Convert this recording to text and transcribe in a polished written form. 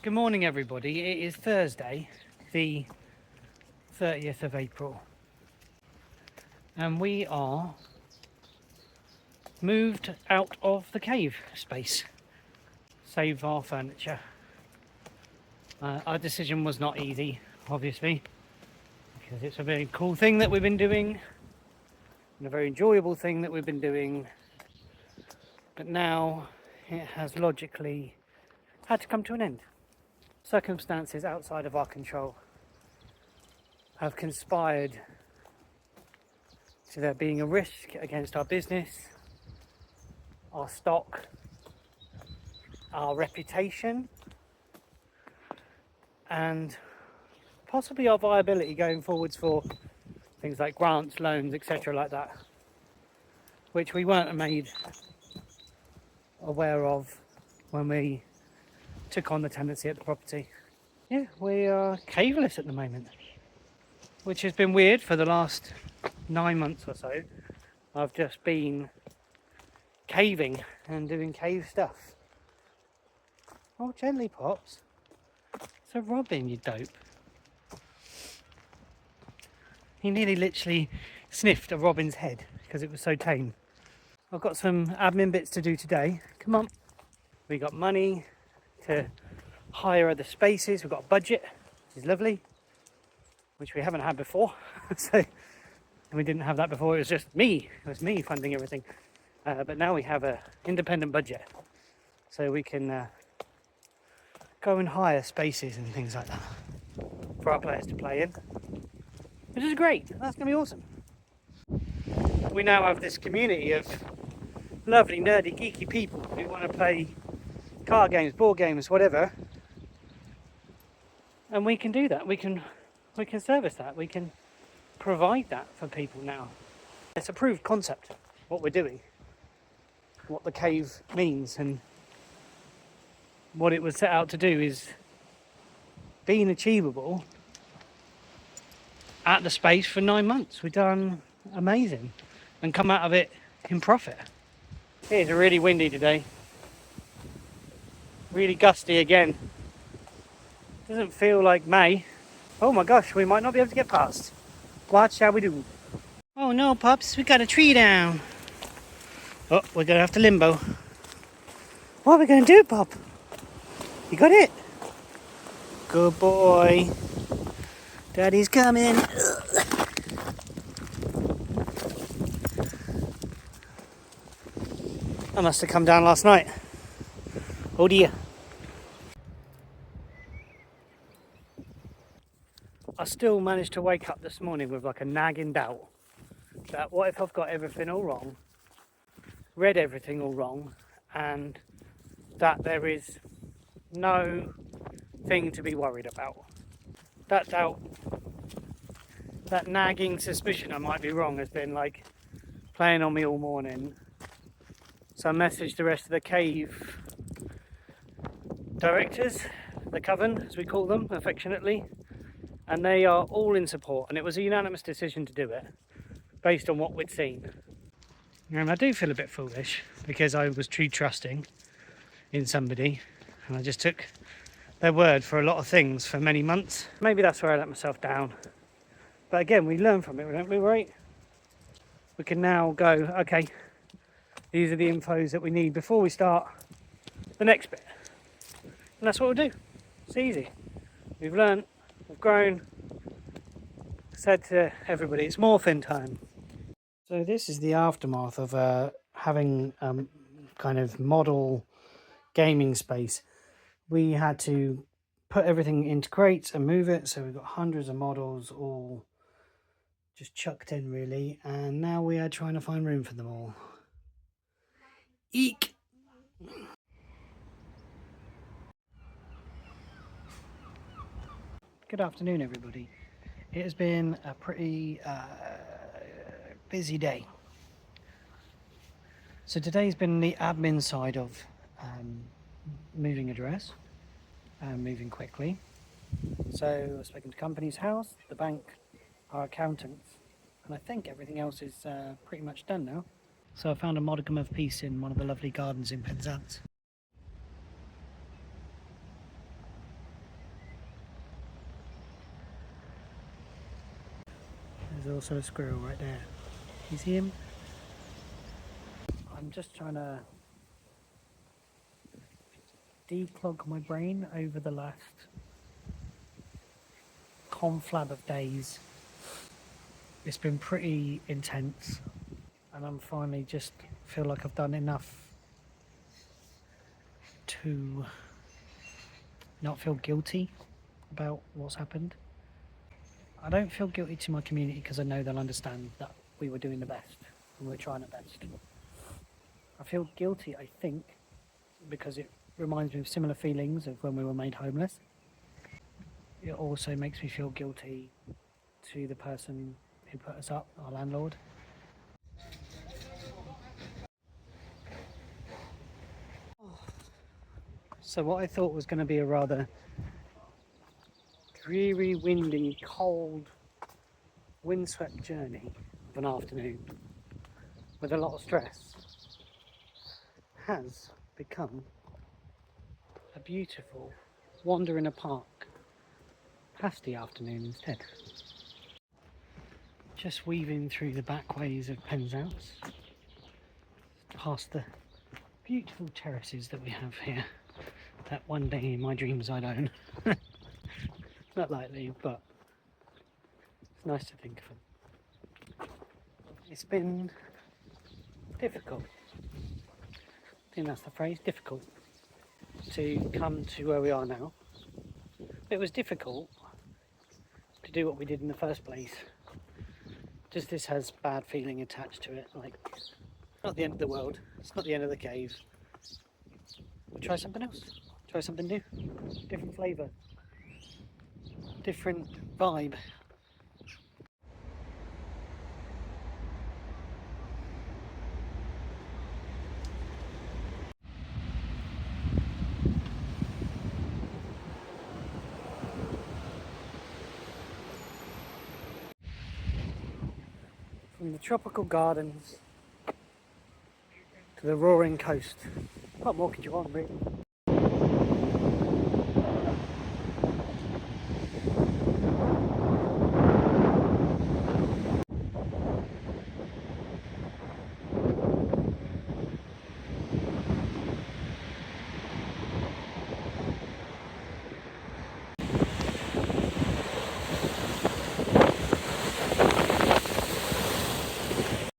Good morning everybody, it is Thursday the 30th of April and we are moved out of the cave space, save our furniture. Our decision was not easy, obviously, because it's a very cool thing that we've been doing and a very enjoyable thing that we've been doing, but now it has logically had to come to an end. Circumstances outside of our control have conspired to there being a risk against our business, our stock, our reputation, and possibly our viability going forwards for things like grants, loans, etc. like that, which we weren't made aware of when we took on the tenancy at the property. Yeah, we are caveless at the moment, which has been weird for the last 9 months or so. I've just been caving and doing cave stuff. Oh, gently, Pops. It's a robin, you dope. He nearly literally sniffed a robin's head because it was so tame. I've got some admin bits to do today. Come on. We got money to hire other spaces. We've got a budget, which is lovely, which we haven't had before. So we didn't have that before. It was just me. It was me funding everything. But now we have an independent budget, so we can go and hire spaces and things like that for our players to play in, which is great. That's going to be awesome. We now have this community of lovely, nerdy, geeky people who want to play card games, board games, whatever, and we can do that. We can service that. We can provide that for people now. It's a proved concept, what we're doing, what the cave means, and what it was set out to do is being achievable at the space for 9 months. We've done amazing and come out of it in profit. It's really windy today, really gusty again. Doesn't feel like May. Oh my gosh, we might not be able to get past. What shall we do? Oh no, pups, we got a tree down. Oh, we're gonna have to limbo. What are we gonna do, pup? You got it? Good boy. Daddy's coming. I must have come down last night. Oh dear. I still managed to wake up this morning with like a nagging doubt that what if I've got everything all wrong, read everything all wrong, and that there is no thing to be worried about. That doubt, that nagging suspicion I might be wrong has been like playing on me all morning. So I messaged the rest of the cave directors, the coven as we call them affectionately, and they are all in support, and it was a unanimous decision to do it based on what we'd seen. And I do feel a bit foolish because I was too trusting in somebody and I just took their word for a lot of things for many months. Maybe that's where I let myself down, but again, we learn from it, don't we, right? We can now go, okay, these are the infos that we need before we start the next bit, and that's what we'll do. It's easy. We've learned, we've grown. Said to everybody, it's morphin time. So this is the aftermath of having kind of model gaming space. We had to put everything into crates and move it, so we've got hundreds of models all just chucked in really, and now we are trying to find room for them all. Eek! Good afternoon everybody. It has been a pretty busy day. So today's been the admin side of moving address and moving quickly. So I've spoken to Companies House, the bank, our accountants, and I think everything else is pretty much done now. So I found a modicum of peace in one of the lovely gardens in Penzance. There's also a squirrel right there. You see him? I'm just trying to declog my brain over the last conflab of days. It's been pretty intense, and I'm finally just feel like I've done enough to not feel guilty about what's happened. I don't feel guilty to my community because I know they'll understand that we were doing the best and we were trying our best. I feel guilty, I think, because it reminds me of similar feelings of when we were made homeless. It also makes me feel guilty to the person who put us up, our landlord. So what I thought was going to be a rather dreary, windy, cold, windswept journey of an afternoon with a lot of stress has become a beautiful wander in a park pasty afternoon instead. Just weaving through the back ways of Penzance, past the beautiful terraces that we have here, that one day in my dreams I'd own. Not likely, but it's nice to think of them. It's been difficult, I think that's the phrase, difficult, to come to where we are now. It was difficult to do what we did in the first place. Just this has bad feeling attached to it, like it's not the end of the world, it's not the end of the cave. We'll try something else, try something new, different flavour, different vibe. From the tropical gardens to the roaring coast. What more could you want, really?